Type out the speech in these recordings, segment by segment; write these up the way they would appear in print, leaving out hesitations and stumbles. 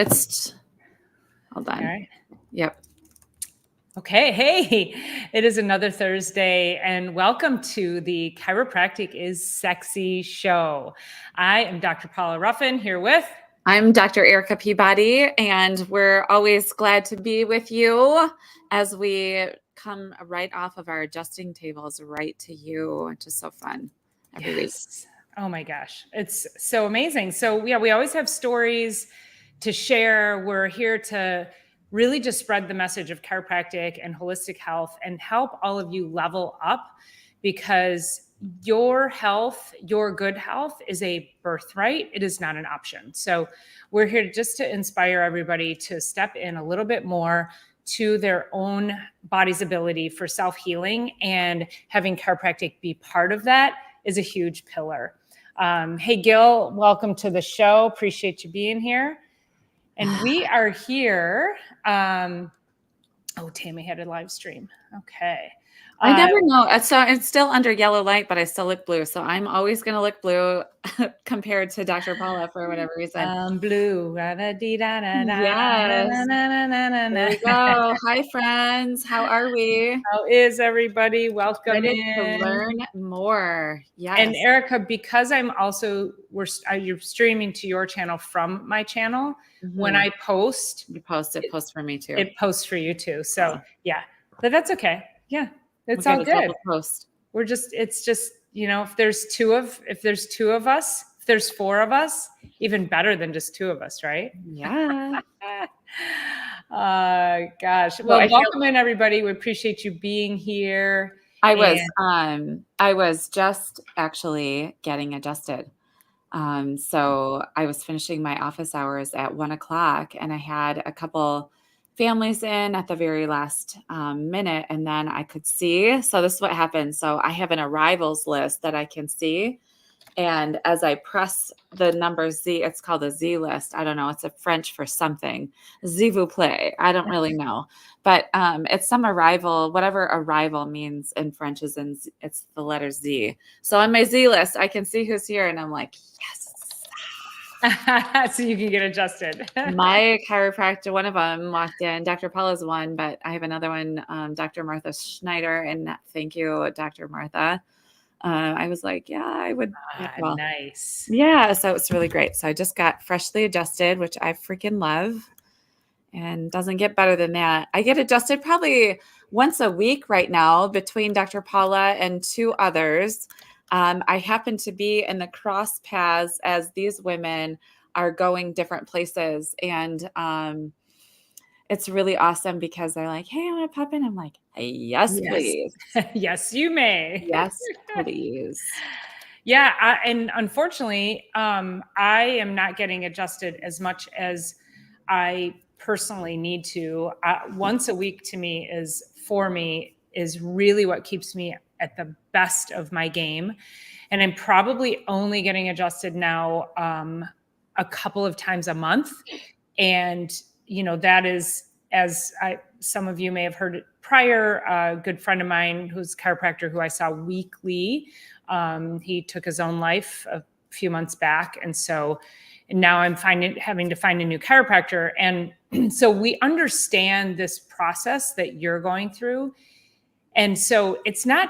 Hold on. All right. Yep. Okay. Hey, it is another Thursday and welcome to the Chiropractic is Sexy show. I am Dr. Paula Ruffin here with... I'm Dr. Erica Peabody, and we're always glad to be with you as we come right off of our adjusting tables right to you, which is so fun every week. Oh my gosh, it's so amazing. So yeah, we always have stories to share. We're here to really just spread the message of chiropractic and holistic health and help all of you level up, because your health, your good health is a birthright. It is not an option. So we're here just to inspire everybody to step in a little bit more to their own body's ability for self-healing, and having chiropractic be part of that is a huge pillar. Hey, Gil, welcome to the show. Appreciate you being here. And we are here. Tammy had a live stream. Okay. I never know. So it's still under yellow light, but I still look blue. So I'm always going to look blue compared to Dr. Paula for whatever reason. Blue. Yes. There we go. Hi, friends. How are we? How is everybody? Welcome in. To learn more. Yes. And Erica, because I'm also, you're streaming to your channel from my channel. Mm-hmm. When I post, it posts for me too. It posts for you too. So yeah, but that's okay. Yeah. It's all good. Post. It's just, if there's two of us, if there's four of us, even better than just two of us, right? Yeah. Gosh. Well, welcome in everybody. We appreciate you being here. I was just actually getting adjusted. So I was finishing my office hours at 1:00, and I had a couple families in at the very last minute, and then I could see. So this is what happened. So I have an arrivals list that I can see. And as I press the number Z, it's called a Z list. I don't know. It's a French for something. S'il vous plaît. I don't really know. But it's some arrival, whatever arrival means in French is it's the letter Z. So on my Z list, I can see who's here, and I'm like, yes. So you can get adjusted. My chiropractor, one of them walked in. Dr. Paula's one, but I have another one, Dr. Martha Schneider. And thank you, Dr. Martha. I was like, yeah, I would. Nice. Yeah. So it's really great. So I just got freshly adjusted, which I freaking love. And doesn't get better than that. I get adjusted probably once a week right now between Dr. Paula and two others. I happen to be in the cross paths as these women are going different places. And it's really awesome because they're like, hey, I want to pop in. I'm like, yes, please. Yes, you may. Yes, please. Yeah. And unfortunately, I am not getting adjusted as much as I personally need to. Once a week to me is really what keeps me at the best of my game. And I'm probably only getting adjusted now a couple of times a month. And, that is, as some of you may have heard it prior, a good friend of mine who's a chiropractor who I saw weekly, he took his own life a few months back. And now I'm having to find a new chiropractor. And so we understand this process that you're going through. And so it's not,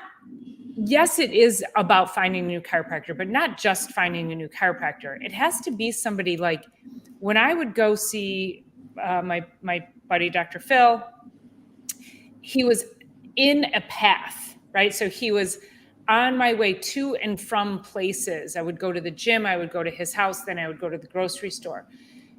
yes, it is about finding a new chiropractor, but not just finding a new chiropractor. It has to be somebody like when I would go see my buddy, Dr. Phil, he was in a path, right? So he was on my way to and from places. I would go to the gym, I would go to his house, then I would go to the grocery store.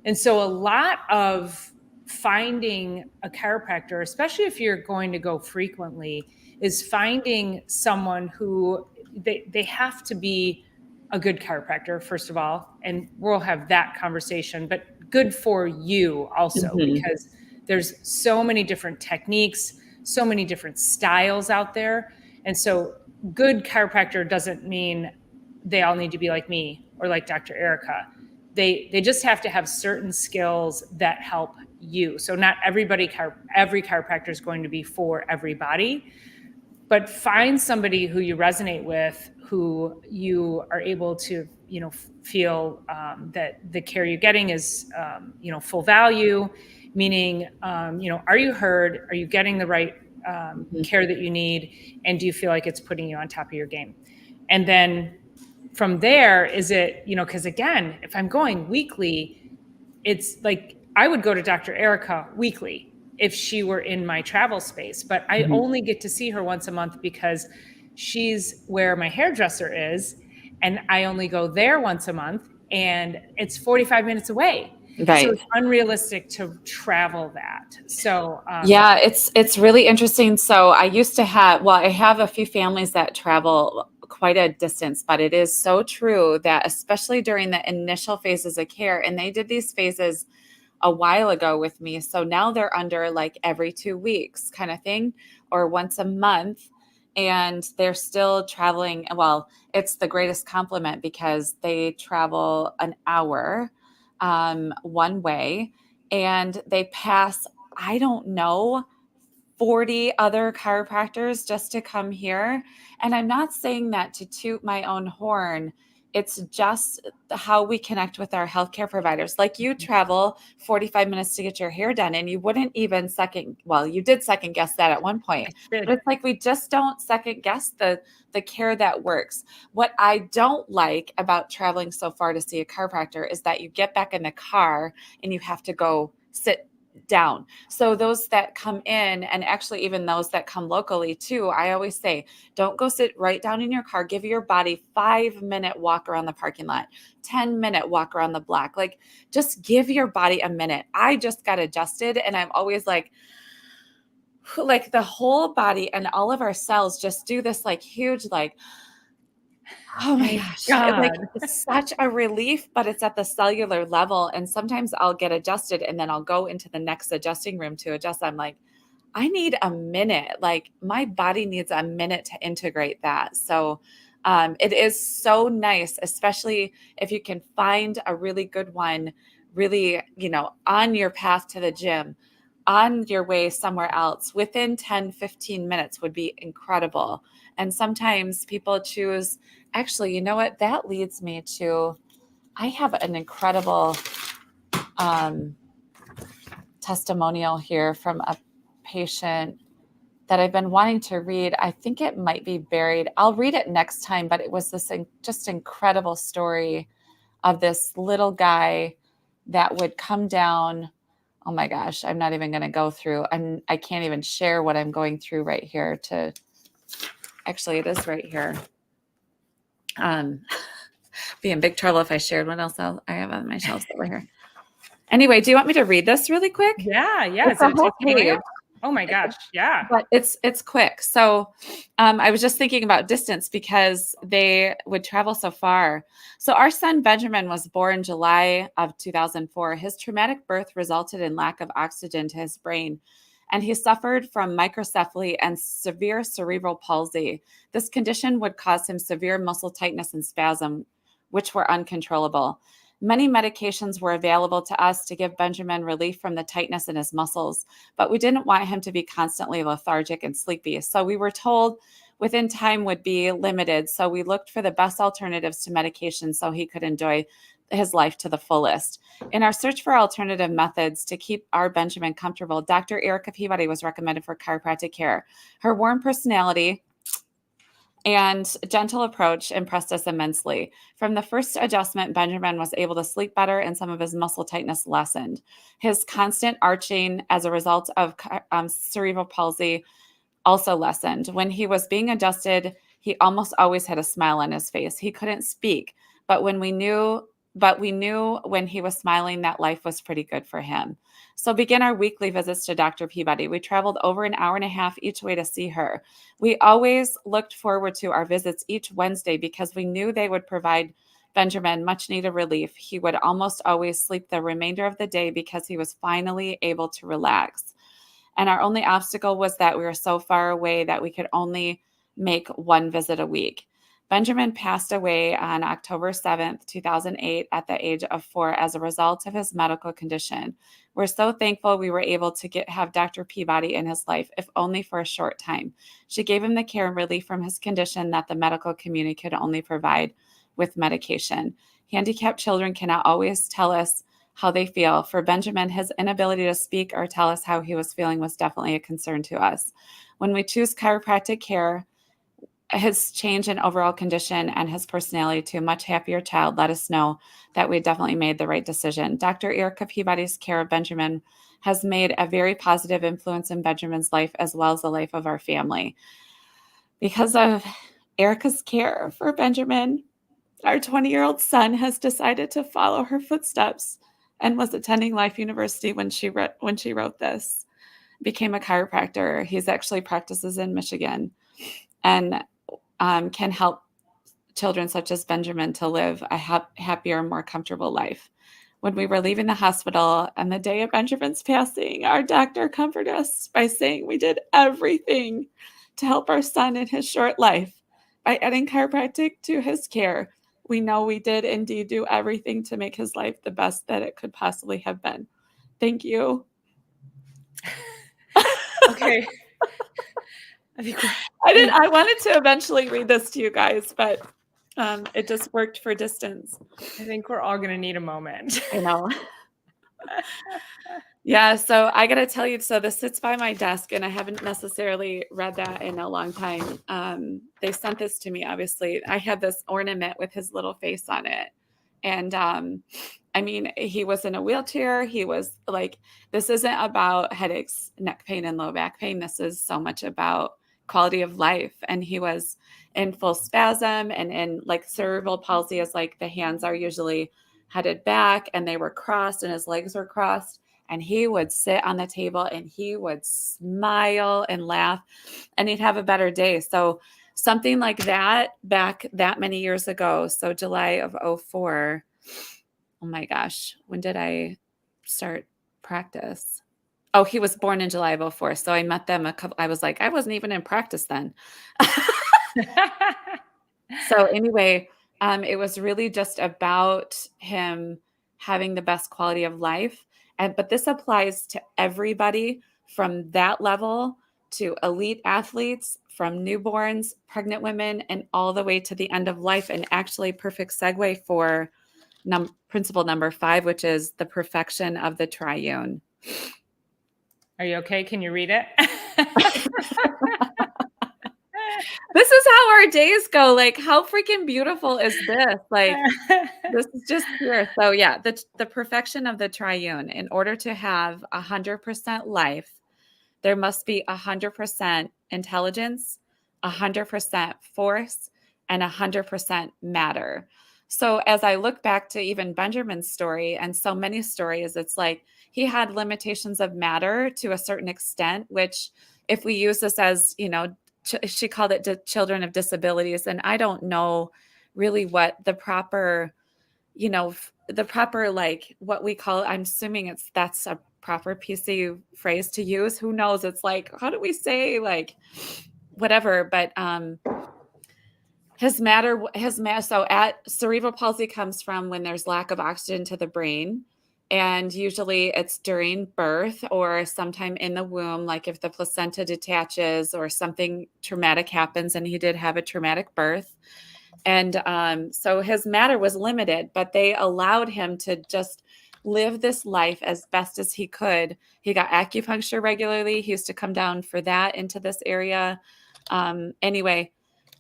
And so a lot of finding a chiropractor, especially if you're going to go frequently, is finding someone who they have to be a good chiropractor, first of all, and we'll have that conversation, but good for you also, because there's so many different techniques, so many different styles out there. And so good chiropractor doesn't mean they all need to be like me or like Dr. Erica. They just have to have certain skills that help you. So not every chiropractor is going to be for everybody, but find somebody who you resonate with, who you are able to, feel that the care you're getting is, full value, meaning, are you heard? Are you getting the right care that you need? And do you feel like it's putting you on top of your game? And then from there, is it, because again, if I'm going weekly, it's like I would go to Dr. Erica weekly if she were in my travel space, but I only get to see her once a month because she's where my hairdresser is, and I only go there once a month, and it's 45 minutes away. So Right. it's unrealistic to travel that. So Yeah, it's really interesting. So I used to have, well, I have a few families that travel quite a distance, but it is so true that especially during the initial phases of care, and they did these phases a while ago with me. So now they're under like every 2 weeks kind of thing, or once a month. And they're still traveling. Well, it's the greatest compliment because they travel an hour one way, and they pass, I don't know, 40 other chiropractors just to come here. And I'm not saying that to toot my own horn. It's just how we connect with our healthcare providers. Like you travel 45 minutes to get your hair done, and you wouldn't even well, you did second guess that at one point. But it's like we just don't second guess the care that works. What I don't like about traveling so far to see a chiropractor is that you get back in the car and you have to go sit down. So those that come in, and actually even those that come locally too, I always say, don't go sit right down in your car. Give your body 5-minute walk around the parking lot, 10-minute walk around the block. Like just give your body a minute. I just got adjusted, and I'm always like the whole body and all of our cells just do this like huge, like, oh my gosh. Like it's such a relief, but it's at the cellular level. And sometimes I'll get adjusted and then I'll go into the next adjusting room to adjust. I'm like, I need a minute. Like my body needs a minute to integrate that. So it is so nice, especially if you can find a really good one, really, on your path to the gym, on your way somewhere else within 10, 15 minutes would be incredible. And sometimes people choose, actually, you know what? That leads me to, I have an incredible testimonial here from a patient that I've been wanting to read. I think it might be buried. I'll read it next time, but it was this just incredible story of this little guy that would come down. Oh my gosh, I'm not even going to go through, I can't even share what I'm going through right here actually, it is right here. Be in big trouble if I shared what else I have on my shelves over here. Anyway, do you want me to read this really quick? Yeah. It's a whole page. Oh my gosh. Yeah. But it's quick. So I was just thinking about distance because they would travel so far. So our son Benjamin was born July of 2004. His traumatic birth resulted in lack of oxygen to his brain, and he suffered from microcephaly and severe cerebral palsy. This condition would cause him severe muscle tightness and spasm, which were uncontrollable. Many medications were available to us to give Benjamin relief from the tightness in his muscles, but we didn't want him to be constantly lethargic and sleepy. So we were told within time would be limited. So we looked for the best alternatives to medication so he could enjoy his life to the fullest. In our search for alternative methods to keep our Benjamin comfortable, Dr. Erica Peabody was recommended for chiropractic care. Her warm personality and gentle approach impressed us immensely. From the first adjustment, Benjamin was able to sleep better and some of his muscle tightness lessened. His constant arching as a result of cerebral palsy also lessened. When he was being adjusted, he almost always had a smile on his face. He couldn't speak, but we knew when he was smiling that life was pretty good for him. So begin our weekly visits to Dr. Peabody. We traveled over an hour and a half each way to see her. We always looked forward to our visits each Wednesday because we knew they would provide Benjamin much needed relief. He would almost always sleep the remainder of the day because he was finally able to relax. And our only obstacle was that we were so far away that we could only make one visit a week. Benjamin passed away on October 7th, 2008, at the age of 4 as a result of his medical condition. We're so thankful we were able to have Dr. Peabody in his life, if only for a short time. She gave him the care and relief from his condition that the medical community could only provide. with medication. Handicapped children cannot always tell us how they feel. For Benjamin, his inability to speak or tell us how he was feeling was definitely a concern to us. When we choose chiropractic care, his change in overall condition and his personality to a much happier child let us know that we definitely made the right decision. Dr. Erica Peabody's care of Benjamin has made a very positive influence in Benjamin's life as well as the life of our family. Because of Erica's care for Benjamin, our 20-year-old son has decided to follow her footsteps and was attending Life University when she wrote this. Became a chiropractor. He's actually practices in Michigan and can help children such as Benjamin to live a happier, more comfortable life. When we were leaving the hospital on the day of Benjamin's passing, our doctor comforted us by saying we did everything to help our son in his short life. By adding chiropractic to his care, we know we did indeed do everything to make his life the best that it could possibly have been. Thank you. Okay. I wanted to eventually read this to you guys, but it just worked for distance. I think we're all going to need a moment. I know. Yeah, so I got to tell you, so this sits by my desk and I haven't necessarily read that in a long time. They sent this to me, obviously. I had this ornament with his little face on it. And I mean, he was in a wheelchair. He was like, this isn't about headaches, neck pain, and low back pain. This is so much about quality of life. And he was in full spasm and in like cerebral palsy is like the hands are usually headed back and they were crossed and his legs were crossed. And he would sit on the table and he would smile and laugh and he'd have a better day. So something like that back that many years ago. So July of 04. Oh my gosh. When did I start practice? Oh, he was born in July of 04. So I met them I was like, I wasn't even in practice then. So anyway, it was really just about him having the best quality of life. But this applies to everybody from that level to elite athletes, from newborns, pregnant women, and all the way to the end of life. And actually perfect segue for principle number 5, which is the perfection of the triune. Are you okay? Can you read it? This is how our days go. Like, how freaking beautiful is this? Like, this is just pure. So yeah, the perfection of the triune. In order to have 100% life, there must be 100% intelligence, 100% force, and 100% matter. So as I look back to even Benjamin's story and so many stories, it's like he had limitations of matter to a certain extent, which if we use this as, she called it children of disabilities. And I don't know really what the proper, like what we call, I'm assuming that's a proper PC phrase to use. Who knows? It's like, how do we say like whatever, but his matter, so cerebral palsy comes from when there's lack of oxygen to the brain. And usually it's during birth or sometime in the womb, like if the placenta detaches or something traumatic happens, and he did have a traumatic birth. And so his matter was limited, but they allowed him to just live this life as best as he could. He got acupuncture regularly. He used to come down for that into this area. Anyway,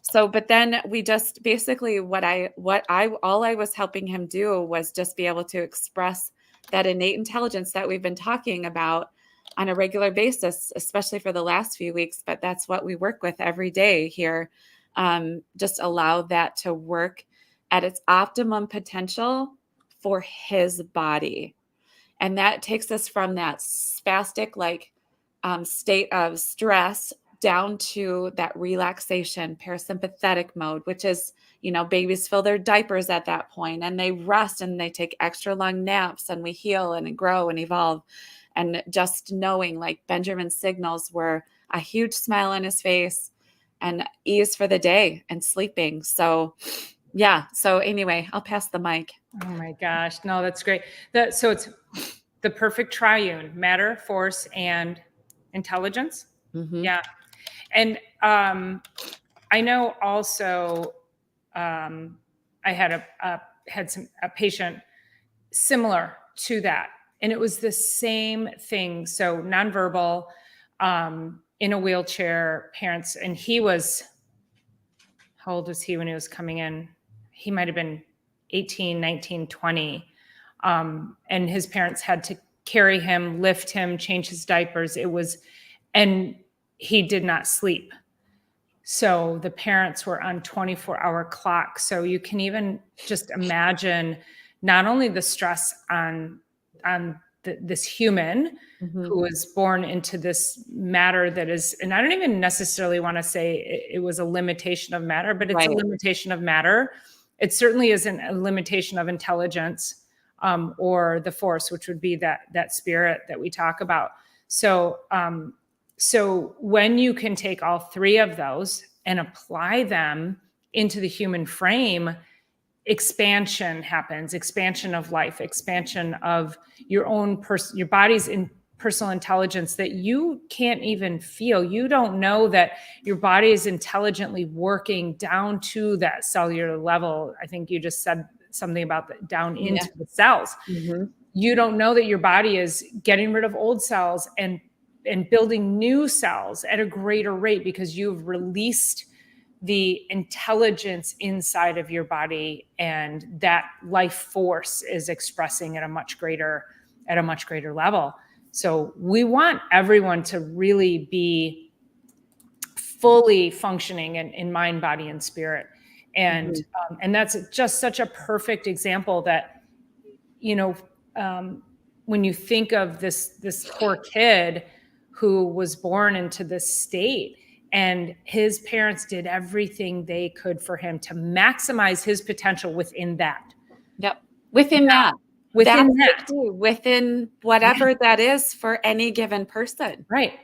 so, but then we just basically all I was helping him do was just be able to express that innate intelligence that we've been talking about on a regular basis, especially for the last few weeks. But that's what we work with every day here. Just allow that to work at its optimum potential for his body. And that takes us from that spastic, state of stress down to that relaxation, parasympathetic mode, which is, babies fill their diapers at that point and they rest and they take extra long naps and we heal and grow and evolve. And just knowing like Benjamin's signals were a huge smile on his face and ease for the day and sleeping. So yeah. So anyway, I'll pass the mic. Oh my gosh. No, that's great. So it's the perfect triune: matter, force, and intelligence. Mm-hmm. Yeah. And I know also I had a patient similar to that. And it was the same thing. So nonverbal, in a wheelchair, parents, and how old was he when he was coming in? He might've been 18, 19, 20. And his parents had to carry him, lift him, change his diapers. And he did not sleep. So the parents were on 24-hour clocks. So you can even just imagine not only the stress on this human who was born into this matter that is, and I don't even necessarily want to say it was a limitation of matter, but it's a limitation of matter. It certainly isn't a limitation of intelligence, or the force, which would be that spirit that we talk about. So, so when you can take all three of those and apply them into the human frame, expansion happens, expansion of life, expansion of your own your body's personal intelligence that you can't even feel. You don't know that your body is intelligently working down to that cellular level. I think you just said something about that, down into the cells. You don't know that your body is getting rid of old cells and building new cells at a greater rate because you've released the intelligence inside of your body, and that life force is expressing at a much greater level. So we want everyone to really be fully functioning in mind, body, and spirit. And and that's just such a perfect example that, when you think of this poor kid who was born into this state, and his parents did everything they could for him to maximize his potential within that. Within that. Within whatever that is for any given person. Right.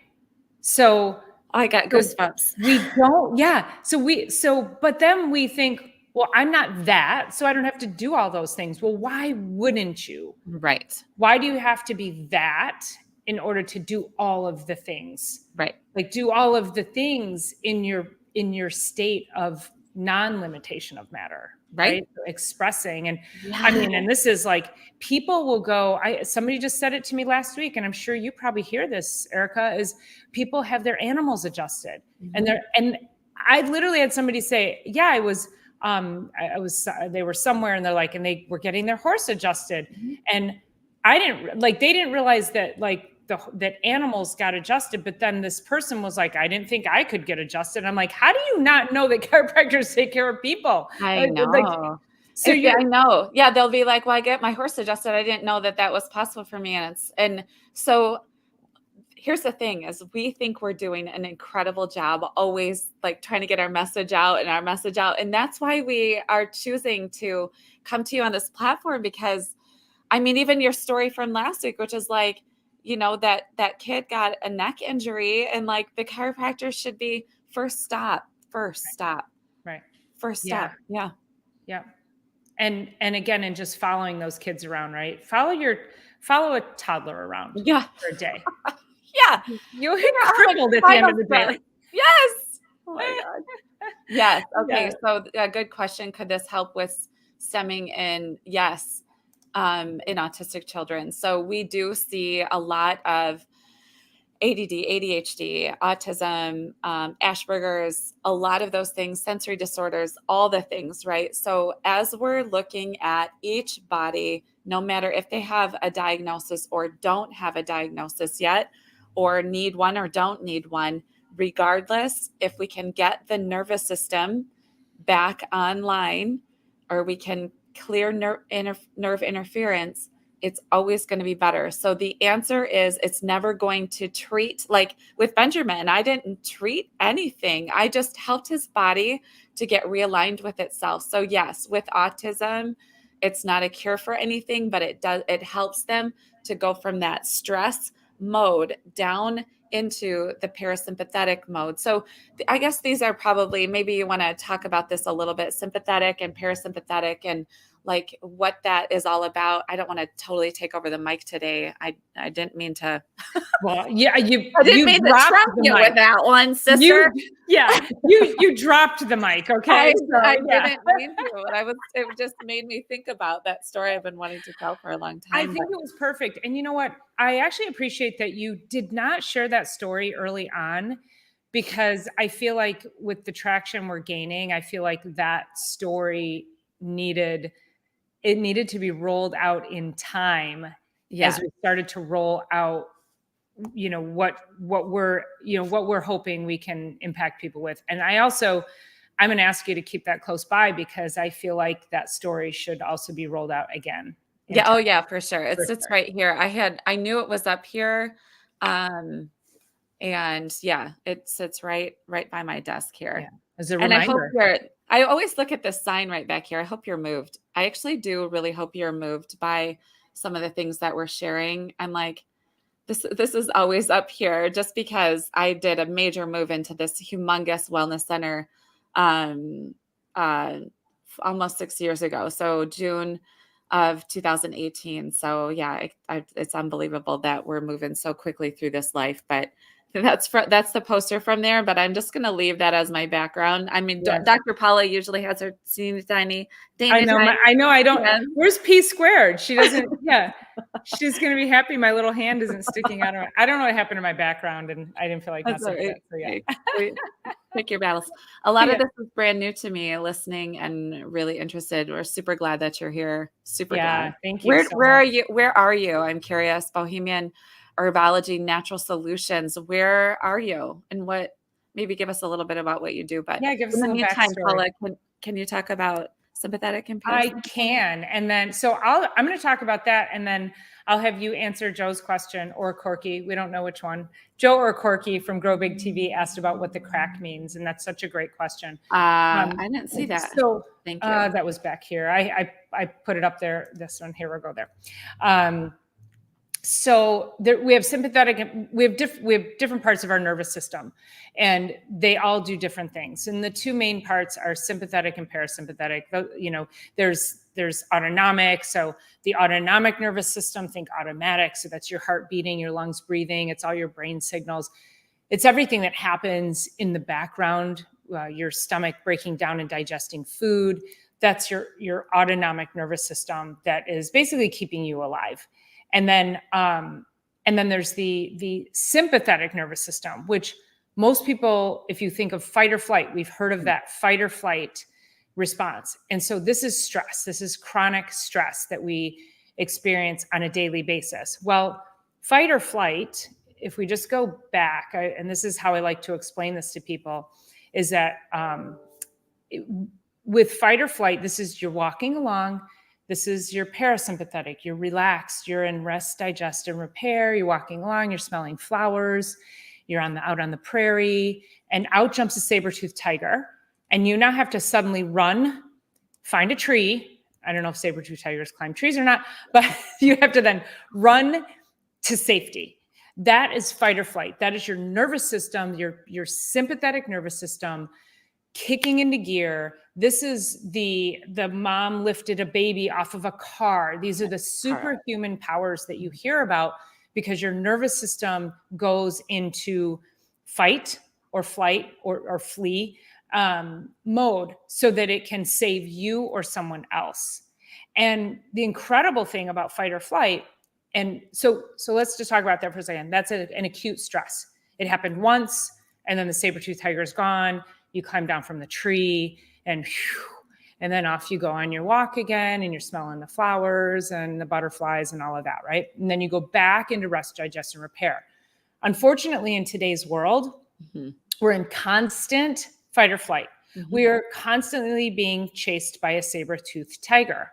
So I got goosebumps. We don't, but then we think, well, I'm not that, so I don't have to do all those things. Well, why wouldn't you? Right. Why do you have to be that in order to do all of the things? Right. Like do all of the things in your state of non-limitation of matter, right? So expressing. And I mean, and this is like, people will go, somebody just said it to me last week, and I'm sure you probably hear this, Erica, is people have their animals adjusted. And I literally had somebody say, yeah, they were somewhere and they're like, and they were getting their horse adjusted. And they didn't realize that that animals got adjusted, but then this person was like, I didn't think I could get adjusted. I'm like, how do you not know that chiropractors take care of people? I know. So I know. Yeah. They'll be like, well, I get my horse adjusted. I didn't know that was possible for me. And so here's the thing is we think we're doing an incredible job, always like trying to get our message out. And that's why we are choosing to come to you on this platform, because I mean, even your story from last week, which is like, that kid got a neck injury, and like the chiropractor should be first stop. Right. First stop. Yeah. And again, and just following those kids around, right? Follow a toddler around for a day. You'll get crippled at the end of the day. Yes. Oh my God. Yes. Okay. So a good question. Could this help with stemming in? Yes. In autistic children. So we do see a lot of ADD, ADHD, autism, Asperger's, a lot of those things, sensory disorders, all the things, right? So as we're looking at each body, no matter if they have a diagnosis or don't have a diagnosis yet, or need one or don't need one, regardless, if we can get the nervous system back online, or we can clear nerve interference, it's always going to be better. So the answer is it's never going to treat, like with Benjamin, I didn't treat anything. I just helped his body to get realigned with itself. So yes, with autism, it's not a cure for anything, but it helps them to go from that stress mode down into the parasympathetic mode. So I guess these are probably, maybe you want to talk about this a little bit, sympathetic and parasympathetic, and like what that is all about. I don't want to totally take over the mic today. I didn't mean to. Well, yeah, I didn't mean to dropped trump the you mic. with that one, sister. You dropped the mic. Okay. I didn't mean to, but it just made me think about that story I've been wanting to tell for a long I time. think it was perfect. And you know what? I actually appreciate that you did not share that story early on, because I feel like with the traction we're gaining, I feel like that story needed to be rolled out in time as we started to roll out, what we're hoping we can impact people with. And I'm going to ask you to keep that close by, because I feel like that story should also be rolled out again. Yeah. Oh yeah, for sure. It sits right here. I knew it was up here. And yeah, it sits right by my desk here. Yeah. As a And reminder. I always look at this sign right back here. I hope you're moved. I actually do really hope you're moved by some of the things that we're sharing. I'm like, this is always up here, just because I did a major move into this humongous wellness center um, uh, almost 6 years ago. So June of 2018. So yeah, it's unbelievable that we're moving so quickly through this life. But that's the poster from there. But I'm just going to leave that as my background. I mean, Yes. Dr. Paula usually has her teeny tiny. I know. I don't. Yeah. Where's P squared? She doesn't. Yeah. She's going to be happy my little hand isn't sticking out of I don't know what happened to my background, and I didn't feel like messing with it. So yeah. Pick your battles. A lot of this is brand new to me, listening and really interested. We're super glad that you're here. Super glad. Thank you. Where are you? Where are you? I'm curious. Bohemian Herbology Natural Solutions. Where are you? And maybe give us a little bit about what you do. But give us in a the little meantime, backstory. Paula, can you talk about sympathetic and I parasympathetic? can. And then, I'm going to talk about that. And then I'll have you answer Joe's question, or Corky. We don't know which one. Joe or Corky from Grow Big TV asked about what the crack means. And that's such a great question. I didn't see that. So thank you. That was back here. I put it up there. This one, here we go there. So we have sympathetic, we have different parts of our nervous system, and they all do different things. And the two main parts are sympathetic and parasympathetic. There's autonomic. So the autonomic nervous system, think automatic. So that's your heart beating, your lungs breathing. It's all your brain signals. It's everything that happens in the background, your stomach breaking down and digesting food. That's your autonomic nervous system that is basically keeping you alive. And then there's the sympathetic nervous system, which most people, if you think of fight or flight, we've heard of that fight or flight response. And so this is stress. This is chronic stress that we experience on a daily basis. Well, fight or flight, if we just go back, and this is how I like to explain this to people, is that with fight or flight, this is you're walking along. This is your parasympathetic. You're relaxed. You're in rest, digest, and repair. You're walking along. You're smelling flowers. You're out on the prairie, and out jumps a saber-toothed tiger. And you now have to suddenly run, find a tree. I don't know if saber-toothed tigers climb trees or not, but you have to then run to safety. That is fight or flight. That is your nervous system, your sympathetic nervous system kicking into gear. This is the mom lifted a baby off of a car. These are the superhuman powers that you hear about, because your nervous system goes into fight or flight or flee mode so that it can save you or someone else. And the incredible thing about fight or flight, and so let's just talk about that for a second. That's an acute stress. It happened once, and then the saber-toothed tiger is gone. You climb down from the tree, and then off you go on your walk again, and you're smelling the flowers and the butterflies and all of that, right? And then you go back into rest, digest, and repair. Unfortunately, in today's world, we're in constant fight or flight. We are constantly being chased by a saber-toothed tiger,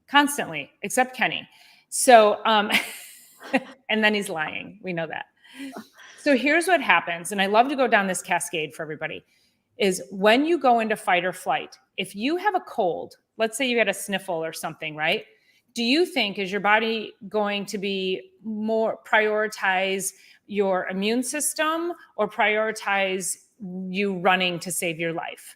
constantly, except Kenny. So, and then he's lying. We know that. So here's what happens, and I love to go down this cascade for everybody, is when you go into fight or flight, if you have a cold, let's say you had a sniffle or something, right? Do you think, is your body going to be more prioritize your immune system or prioritize you running to save your life?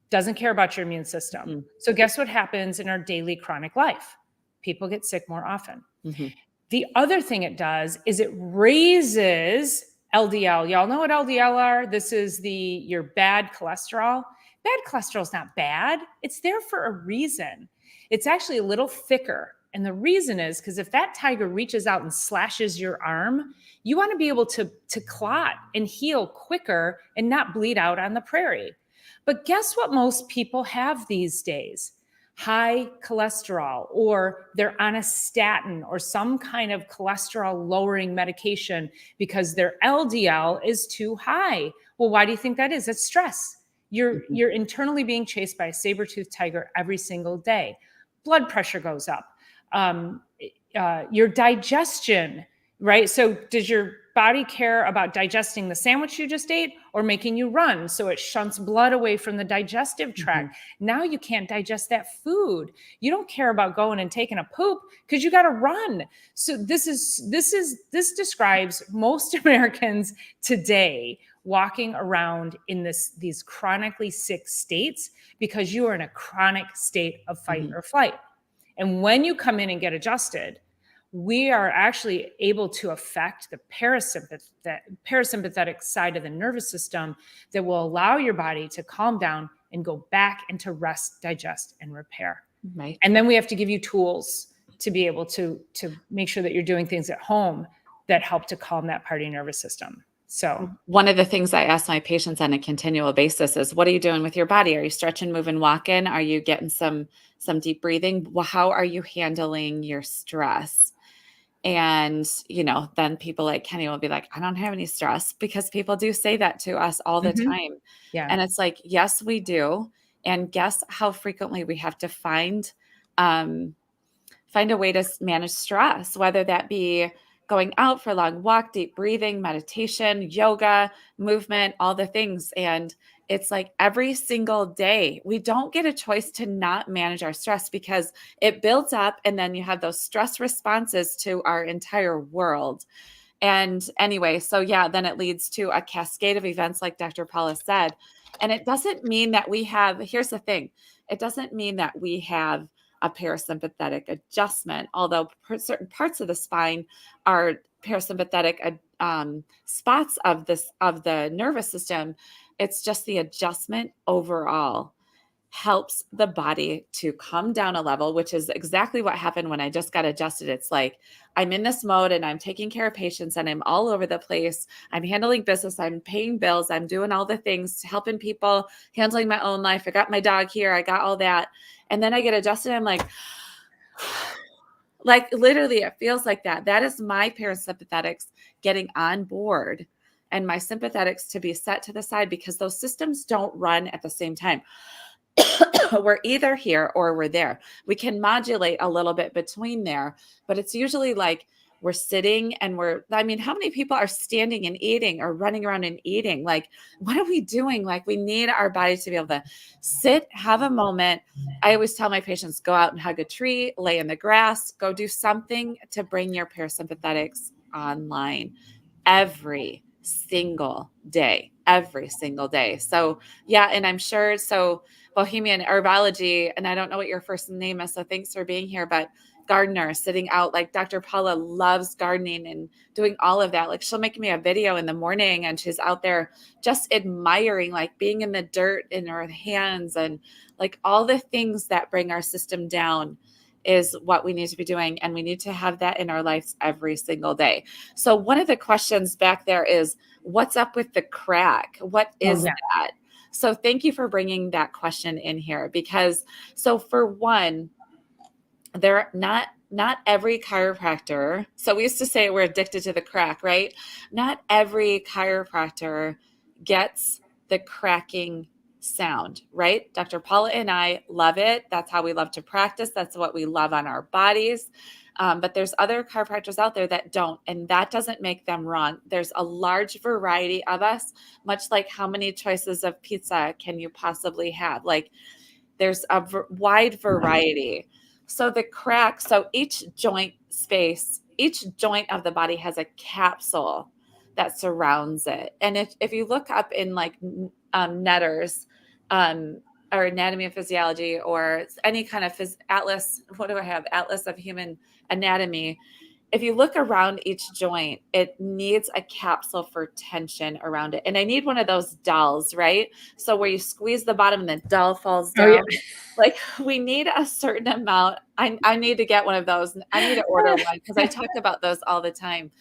doesn't care about your immune system. Mm-hmm. So guess what happens in our daily chronic life? People get sick more often. Mm-hmm. The other thing it does is it raises LDL. Y'all know what LDL are? This is your bad cholesterol. Bad cholesterol is not bad. It's there for a reason. It's actually a little thicker. And the reason is because if that tiger reaches out and slashes your arm, you want to be able to clot and heal quicker and not bleed out on the prairie. But guess what most people have these days? High cholesterol, or they're on a statin or some kind of cholesterol lowering medication because their LDL is too high. Well, why do you think that is? It's stress. You're internally being chased by a saber-toothed tiger every single day. Blood pressure goes up. Your digestion, right? So does your body care about digesting the sandwich you just ate or making you run? So it shunts blood away from the digestive tract. Now you can't digest that food. You don't care about going and taking a poop because you got to run. So this describes most Americans today walking around in these chronically sick states because you are in a chronic state of fight or flight. And when you come in and get adjusted, we are actually able to affect the parasympathetic side of the nervous system that will allow your body to calm down and go back into rest, digest, and repair. Right. And then we have to give you tools to be able to make sure that you're doing things at home that help to calm that part of your nervous system. So one of the things I ask my patients on a continual basis is, what are you doing with your body? Are you stretching, moving, walking? Are you getting some deep breathing? Well, how are you handling your stress? And, then people like Kenny will be like, I don't have any stress, because people do say that to us all the time. Yeah. And it's like, yes, we do. And guess how frequently we have to find a way to manage stress, whether that be going out for a long walk, deep breathing, meditation, yoga, movement, all the things. And it's like every single day, we don't get a choice to not manage our stress, because it builds up and then you have those stress responses to our entire world. And anyway, so yeah, then it leads to a cascade of events like Dr. Paula said. And it doesn't mean that here's the thing, it doesn't mean that we have a parasympathetic adjustment, although certain parts of the spine are parasympathetic spots of the nervous system. It's just the adjustment overall helps the body to come down a level, which is exactly what happened when I just got adjusted. It's like I'm in this mode and I'm taking care of patients and I'm all over the place. I'm handling business. I'm paying bills. I'm doing all the things, helping people, handling my own life. I got my dog here. I got all that. And then I get adjusted. I'm like literally it feels like that. That is my parasympathetics getting on board and my sympathetics to be set to the side, because those systems don't run at the same time. We're either here or we're there. We can modulate a little bit between there, but it's usually like we're sitting and how many people are standing and eating or running around and eating? Like, what are we doing? Like, we need our body to be able to sit, have a moment. I always tell my patients, go out and hug a tree, lay in the grass, go do something to bring your parasympathetics online every single day. So yeah. And I'm sure, Bohemian Herbology, and I don't know what your first name is, so thanks for being here, but gardener sitting out, like Dr. Paula loves gardening and doing all of that. Like, she'll make me a video in the morning and she's out there just admiring, like being in the dirt in her hands, and like all the things that bring our system down is what we need to be doing. And we need to have that in our lives every single day. So one of the questions back there is, what's up with the crack? What is that? So thank you for bringing that question in here, because for one, they're not every chiropractor. So we used to say we're addicted to the crack, right? Not every chiropractor gets the cracking sound, right? Dr. Paula and I love it. That's how we love to practice. That's what we love on our bodies. But there's other chiropractors out there that don't, and that doesn't make them wrong. There's a large variety of us, much like how many choices of pizza can you possibly have? Like, there's a wide variety. So the crack, each joint of the body has a capsule that surrounds it. And if you look up in like Netter's, or anatomy and physiology, or any kind of atlas, what do I have? Atlas of human anatomy. If you look around each joint, it needs a capsule for tension around it. And I need one of those dolls, right? So where you squeeze the bottom and the doll falls Oh yeah. down. Like we need a certain amount. I need to get one of those. I need to order one because I talk about those all the time.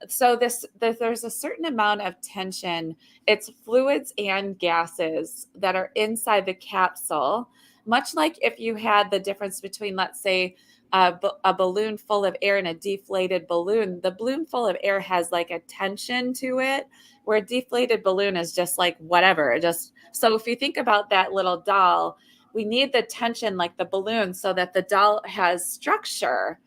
So there's a certain amount of tension. It's fluids and gases that are inside the capsule, much like if you had the difference between, let's say, a balloon full of air and a deflated balloon. The balloon full of air has like a tension to it, where a deflated balloon is just like whatever. Just so if you think about that little doll, we need the tension like the balloon so that the doll has structure.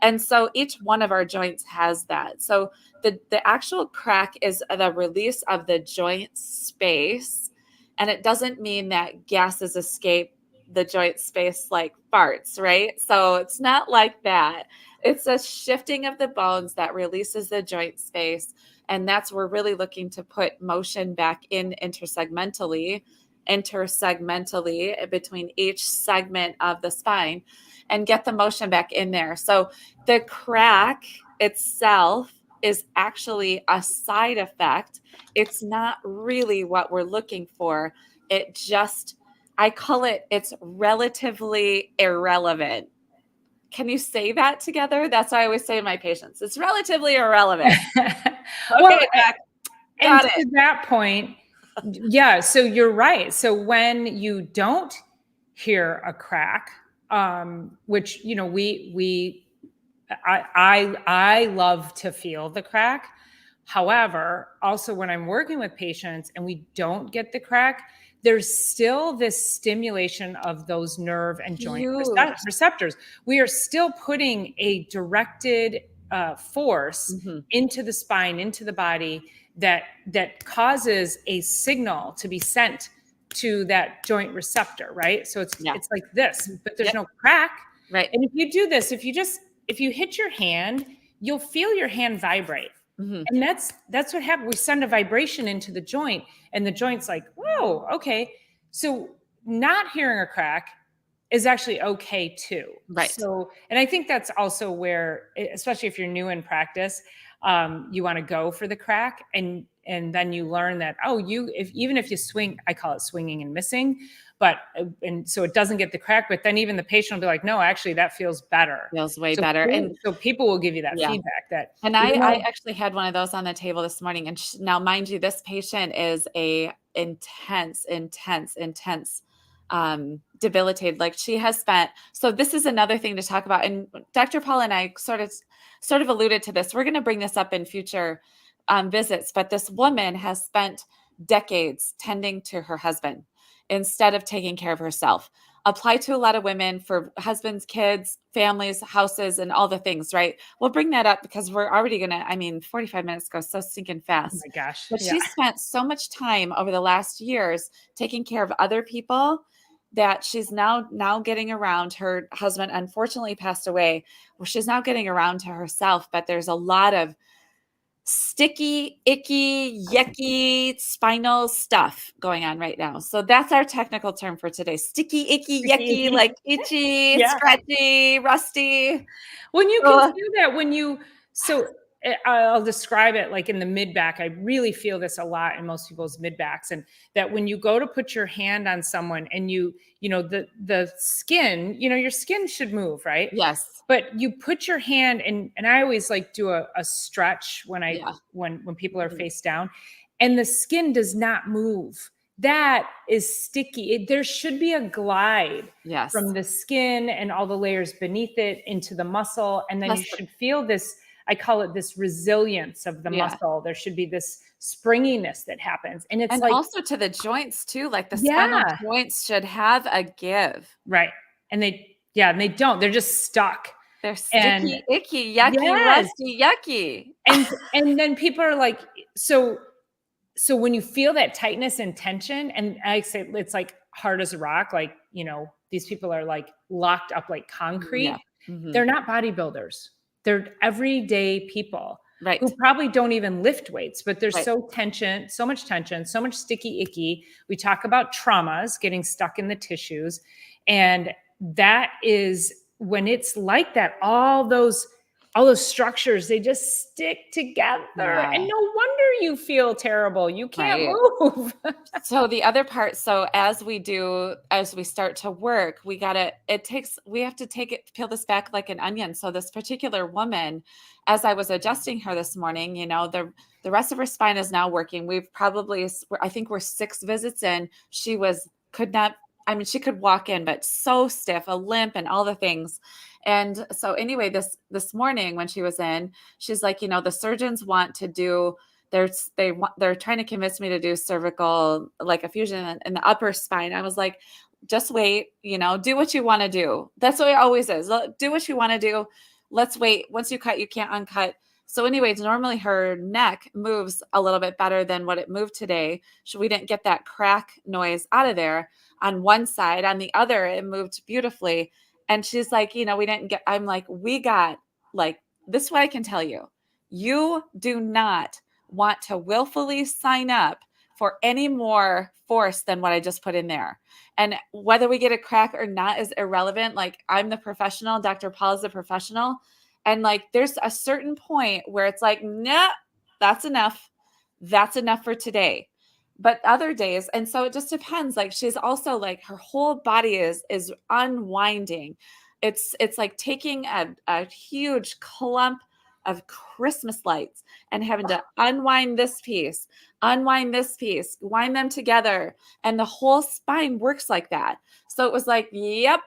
And so each one of our joints has that. So the actual crack is the release of the joint space. And it doesn't mean that gases escape the joint space like farts, right? So it's not like that. It's a shifting of the bones that releases the joint space. And that's we're really looking to put motion back in intersegmentally between each segment of the spine and get the motion back in there. So the crack itself is actually a side effect. It's not really what we're looking for. It just, I call it, it's relatively irrelevant. Can you say that together? That's what I always say to my patients. It's relatively irrelevant. Well, Okay, Doc, and got it. to that point, yeah, so you're right. So when you don't hear a crack, which, you know, I love to feel the crack. However, also when I'm working with patients and we don't get the crack, there's still this stimulation of those nerve and joint Huge. receptors. We are still putting a directed force Mhm. into the spine, into the body that causes a signal to be sent to that joint receptor, right? So Yeah. it's like this, but there's Yep. no crack. Right. And if you do this, if you hit your hand, you'll feel your hand vibrate. Mhm. And that's what happened. We send a vibration into the joint, and the joint's like, whoa, okay. So not hearing a crack is actually okay too. Right. So, and I think that's also where, especially if you're new in practice, you want to go for the crack, and then you learn that, oh, even if you swing, I call it swinging and missing, but and so it doesn't get the crack, but then even the patient will be like, no, actually that feels better. Feels way So better. And so people will give you that yeah. feedback that, And you I know, actually had one of those on the table this morning. And now, mind you, this patient is a intense, debilitated. Like she has spent. So this is another thing to talk about. And Dr. Paul and I sort of alluded to this. We're going to bring this up in future visits. But this woman has spent decades tending to her husband instead of taking care of herself. Apply to a lot of women for husbands, kids, families, houses, and all the things, right? We'll bring that up because we're already going to, I mean, 45 minutes go so stinking oh fast. my gosh, But yeah. she spent so much time over the last years taking care of other people that she's now getting around. Her husband unfortunately passed away. Well, she's now getting around to herself, but there's a lot of sticky, icky, yucky, spinal stuff going on right now. So that's our technical term for today. Sticky, icky, yucky, like itchy, Yeah. scratchy, rusty. When you can So, feel that, so I'll describe it like in the mid back. I really feel this a lot in most people's mid backs, and that when you go to put your hand on someone and you know, the skin, you know, your skin should move, right? yes. But you put your hand, and I always like do a stretch Yeah. when people are Mhm. face down, and the skin does not move. That is sticky. There should be a glide Yes. from the skin and all the layers beneath it into the muscle. And then you Plus, should feel this, I call it this resilience of the yeah. muscle. There should be this springiness that happens. And it's And like, also to the joints too. Like the spinal yeah, joints should have a give. right. And they don't, they're just stuck. They're And sticky, icky, yucky, yes. rusty, yucky. And then people are like, so when you feel that tightness and tension, and I say it's like hard as a rock, like, you know, these people are like locked up like Yeah. concrete. Mhm. They're not bodybuilders. They're everyday people. Right. who probably don't even lift weights, but there's Right. so much tension, so much sticky icky. We talk about traumas getting stuck in the tissues. And that is when it's like that, all those structures, they just stick together. And Yeah. no wonder you feel terrible. You can't Right. move. So the other part, so as we start to work, we have to peel this back like an onion. So this particular woman, as I was adjusting her this morning, the rest of her spine is now working. I think we're 6 visits in. Could not, I mean, she could walk in, but so stiff, a limp and all the things. And so anyway, this morning when she was in, she's like, the surgeons want to do they're trying to convince me to do cervical, like a fusion in the upper spine. I was like, just wait, do what you want to do. That's what it always is. Do what you want to do. Let's wait. Once you cut, you can't uncut. So anyways, normally her neck moves a little bit better than what it moved today. So we didn't get that crack noise out of there on one side. On the other, it moved beautifully. And she's like, I'm like, this is what I can tell you. You do not want to willfully sign up for any more force than what I just put in there. And whether we get a crack or not is irrelevant. Like, I'm the professional, Dr. Paula's the professional. And like, there's a certain point where it's like, nah, that's enough. That's enough for today. But other days, and so it just depends. Like, she's also like, her whole body is unwinding. It's like taking a huge clump of Christmas lights and having to unwind this piece, wind them together. And the whole spine works like that. So it was like, yep,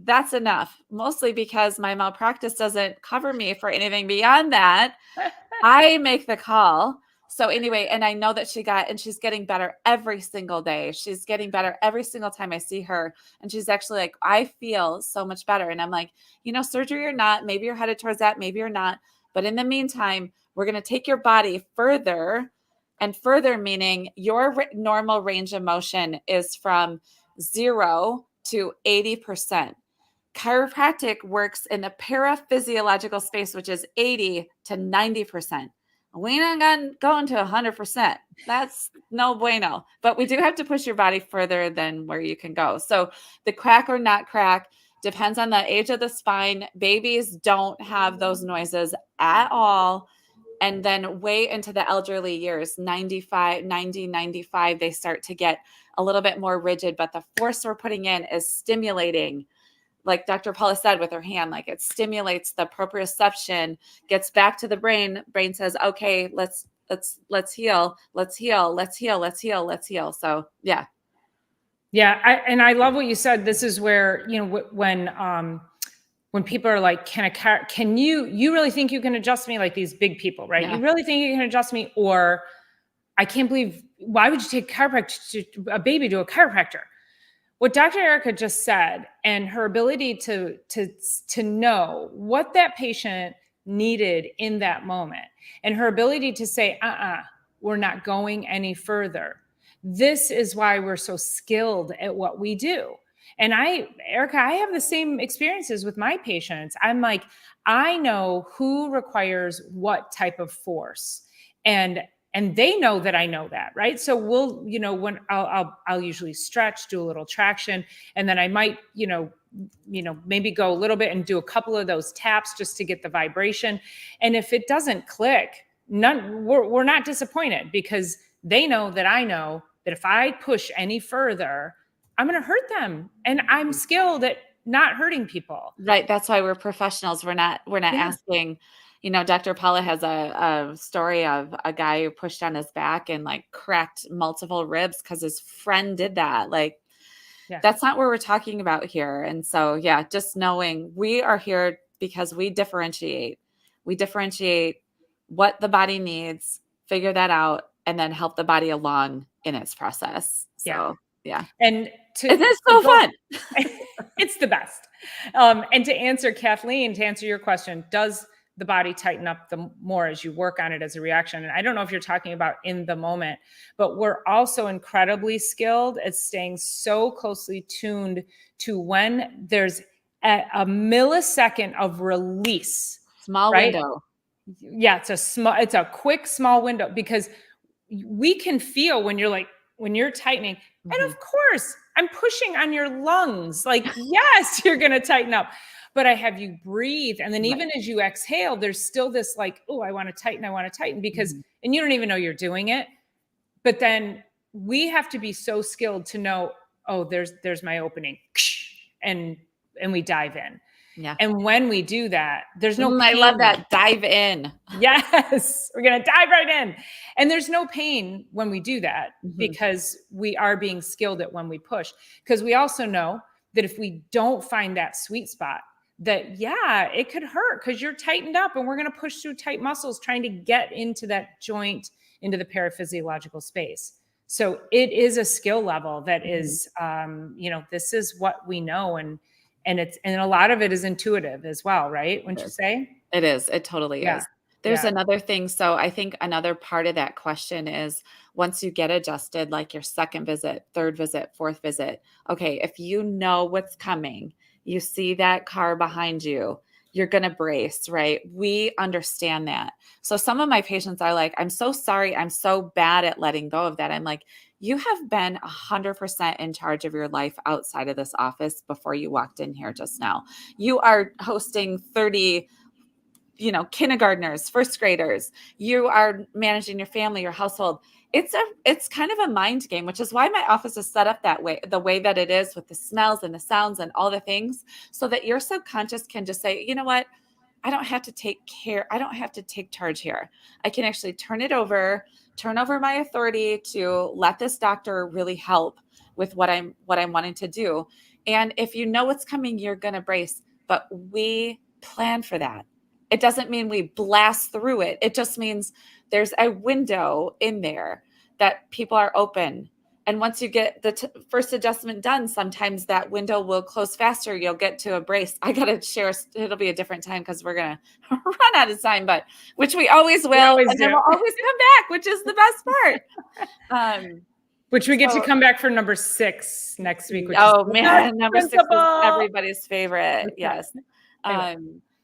that's enough. Mostly because my malpractice doesn't cover me for anything beyond that. I make the call. So anyway, and I know that she's getting better every single day. She's getting better every single time I see her. And she's actually like, I feel so much better. And I'm like, surgery or not, maybe you're headed towards that, maybe you're not. But in the meantime, we're going to take your body further, and further meaning your normal range of motion is from 0 to 80%. Chiropractic works in the paraphysiological space, which is 80 to 90%. We not going to 100%. That's no bueno. But we do have to push your body further than where you can go. So the crack or not crack depends on the age of the spine. Babies don't have those noises at all. And then way into the elderly years, 95, 90, 95, they start to get a little bit more rigid. But the force we're putting in is stimulating, like Dr. Paula said with her hand, like it stimulates the proprioception, gets back to the brain. Brain says, okay, let's heal. So yeah. Yeah. And I love what you said. This is where, when people are like, can you really think you can adjust me? Like these big people, right? Yeah. You really think you can adjust me? Or I can't believe, why would you take a baby to a chiropractor? What Dr. Erica just said, and her ability to know what that patient needed in that moment, and her ability to say, we're not going any further. This is why we're so skilled at what we do. And Erica, I have the same experiences with my patients. I'm like, I know who requires what type of force. And they know that I know that, right? So we'll, when I'll usually stretch, do a little traction, and then I might, maybe go a little bit and do a couple of those taps just to get the vibration. And if it doesn't click, we're not disappointed, because they know that I know that if I push any further, I'm going to hurt them, and I'm skilled at not hurting people. Right. That's why we're professionals. We're not asking. Dr. Paula has a story of a guy who pushed on his back and like cracked multiple ribs because his friend did that. Like, that's not what we're talking about here. And so, yeah, just knowing we are here because we differentiate. We differentiate what the body needs, figure that out, and then help the body along in its process. So, yeah. And it is so fun. It's the best. And to answer your question, does the body tighten up the more as you work on it as a reaction? And I don't know if you're talking about in the moment, but we're also incredibly skilled at staying so closely tuned to when there's a millisecond of release. Small right? window. Yeah, it's a quick, small window, because we can feel when you're like, when you're tightening. And Mhm. of course, I'm pushing on your lungs. Like, yes, you're going to tighten up. But I have you breathe. And then Right. even as you exhale, there's still this like, oh, I want to tighten. I want to tighten, because, Mhm. and you don't even know you're doing it. But then we have to be so skilled to know, oh, there's my opening. And we dive in. Yeah. And when we do that, there's no I love pain. that. Dive in. Yes, we're going to dive right in. And there's no pain when we do that, Mhm. because we are being skilled at when we push. Because we also know that if we don't find that sweet spot, that, yeah, it could hurt because you're tightened up, and we're going to push through tight muscles trying to get into that joint, into the paraphysiological space. So it is a skill level that Mhm. is, this is what we know. And a lot of it is intuitive as well, right? Wouldn't It you is. say? It is. It totally Yeah. is. There's Yeah. another thing. So I think another part of that question is once you get adjusted, like your second visit, third visit, fourth visit, okay, if you know what's coming, you see that car behind you, you're going to brace, right? We understand that. So some of my patients are like, I'm so sorry. I'm so bad at letting go of that. I'm like, you have been 100% in charge of your life outside of this office before you walked in here just now. You are hosting 30 kindergartners, first graders. You are managing your family, your household. It's kind of a mind game, which is why my office is set up that way, the way that it is, with the smells and the sounds and all the things, so that your subconscious can just say, you know what, I don't have to take care. I don't have to take charge here. I can actually turn over my authority to let this doctor really help with what I'm wanting to do. And if you know what's coming, you're going to brace, but we plan for that. It doesn't mean we blast through it. It just means there's a window in there that people are open. And once you get the first adjustment done, sometimes that window will close faster. You'll get to a brace. I got to share, it'll be a different time because we're going to run out of time, but which we always We will. always And then do. we'll always come back, which is the best part. Um, Which we get to so, come back for number 6 next week, which is oh the best man, number 6 is principle. everybody's favorite. Okay. Yes. Anyway.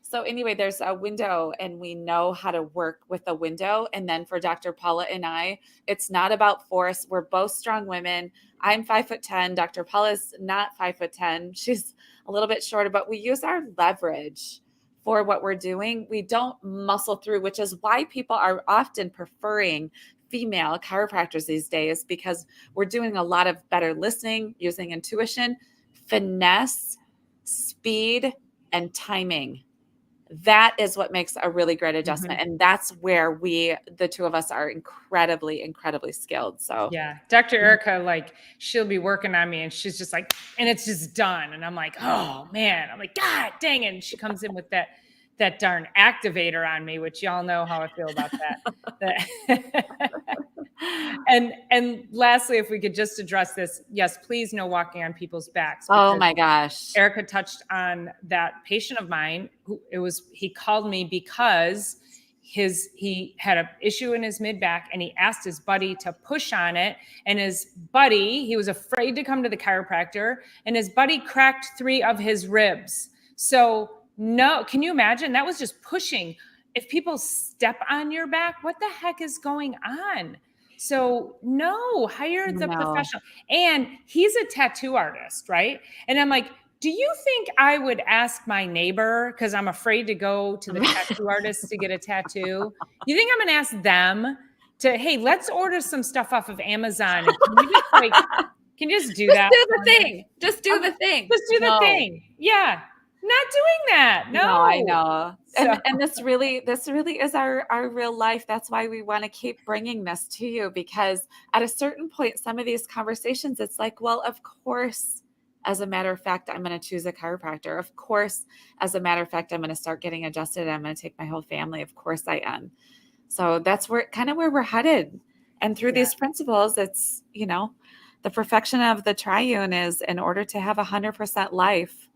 So anyway, there's a window and we know how to work with a window. And then for Dr. Paula and I, it's not about force. We're both strong women. I'm 5'10". Dr. Paula's not 5'10". She's a little bit shorter, but we use our leverage for what we're doing. We don't muscle through, which is why people are often preferring female chiropractors these days, because we're doing a lot of better listening, using intuition, finesse, speed, and timing. That is what makes a really great adjustment. Mhm. And that's where the two of us are incredibly, incredibly skilled. So Yeah. Dr. Erica, like, she'll be working on me and she's just like, and it's just done. And I'm like, oh man. I'm like, God dang it. And she comes in with that darn activator on me, which y'all know how I feel about that. And lastly, if we could just address this, yes, please no walking on people's backs, oh because my gosh. Erica touched on that patient of mine he called me because he had an issue in his mid back, and he asked his buddy to push on it, and his buddy, he was afraid to come to the chiropractor, and his buddy cracked 3 of his ribs. So no, can you imagine? That was just pushing. If people step on your back, what the heck is going on? So no, hire the No. professional. And he's a tattoo artist, right? And I'm like, do you think I would ask my neighbor, because I'm afraid to go to the tattoo artist to get a tattoo? You think I'm going to ask them to, hey, let's order some stuff off of Amazon, and can you just do Just that do the for me? thing. Just do the thing. Just do the No. thing. Yeah. Not doing that. No, I No. know. So And this really is our real life. That's why we want to keep bringing this to you, because at a certain point, some of these conversations, it's like, well, of course, as a matter of fact, I'm going to choose a chiropractor. Of course, as a matter of fact, I'm going to start getting adjusted. I'm going to take my whole family. Of course I am. So that's where we're headed. And through yeah. these principles, it's, the perfection of the triune is, in order to have 100% life,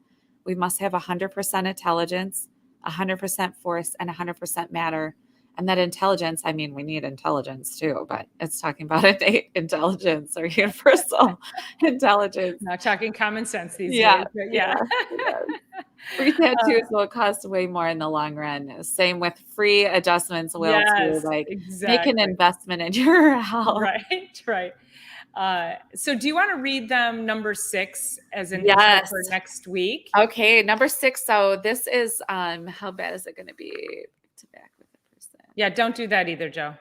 we must have 100% intelligence, 100% force, and 100% matter. And that intelligence, I mean, we need intelligence too, but it's talking about innate intelligence or universal intelligence. Not talking common sense these Yeah, days, but yeah, yeah. yeah. Free tattoos will cost way more in the long run. Same with free adjustments will too, Yes, like, make an exactly. investment in your health. Right, right. So do you want to read them number 6 as an intro Yes. for next week? Okay, number 6. So this is, how bad is it gonna be back to back with the person? Yeah, don't do that either, Joe.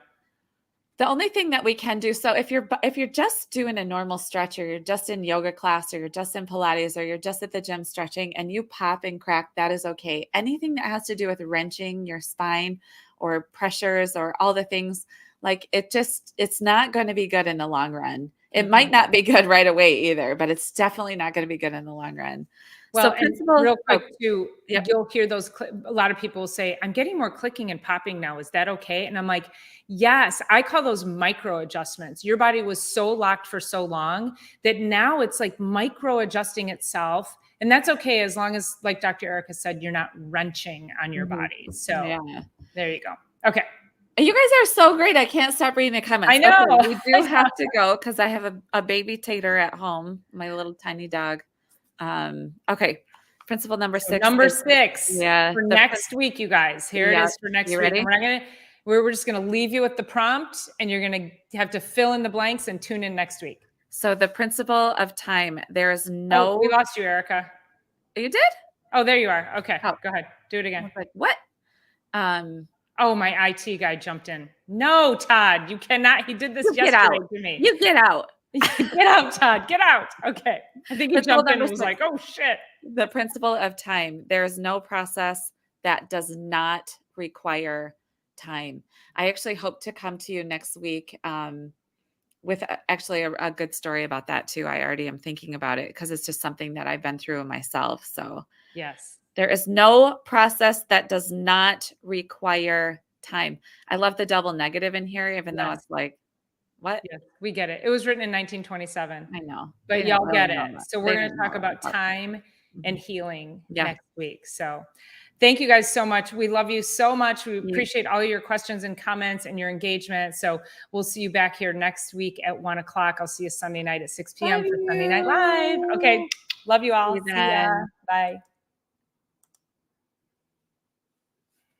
The only thing that we can do, so if you're just doing a normal stretch, or you're just in yoga class, or you're just in Pilates, or you're just at the gym stretching and you pop and crack, that is okay. Anything that has to do with wrenching your spine or pressures or all the things, like it's not going to be good in the long run. It might not be good right away either, but it's definitely not going to be good in the long run. So Well, and principle, real quick oh, too, yep. you'll hear those a lot of people say, "I'm getting more clicking and popping now. Is that okay?" And I'm like, "Yes." I call those micro adjustments. Your body was so locked for so long that now it's like micro adjusting itself. And that's okay as long as, like Dr. Erica said, you're not wrenching on your body. So Yeah. there you go. Okay. You guys are so great. I can't stop reading the comments. I know. Okay, we I do know. have to go because I have a baby tater at home, my little tiny dog. Okay. Principle number So 6 number is, 6 yeah, for next week, you guys. Here it yeah. is for next You week. ready? And we're just gonna leave you with the prompt, and you're gonna have to fill in the blanks and tune in next week. So the principle of time. There is Oh, no. we lost you, Erica. You did? Oh, there you are. Okay, Oh, go ahead. Do it I again. was like, what? Oh, my IT guy jumped in. No, Todd, you cannot. He did this You get yesterday out. to me. You get out. Get out, Todd. Get out. Okay. I think he Principle jumped in number and was 6. like, oh shit. The principle of time. There is no process that does not require time. I actually hope to come to you next week with actually a good story about that too. I already am thinking about it because it's just something that I've been through myself. So Yes. there is no process that does not require time. I love the double negative in here, even though Yes. it's like, what? Yes. We get it. It was written in 1927. I know. They But didn't y'all really get know it. that. So They we're going to didn't know talk that about part. time and Mhm. healing Yeah. next week. So thank you guys so much. We love you so much. We You- appreciate all your questions and comments and your engagement. So we'll see you back here next week at 1:00. I'll see you Sunday night at 6 p.m. Love for Sunday Night Live. you. Okay. Love you all. See you See ya. then. Bye.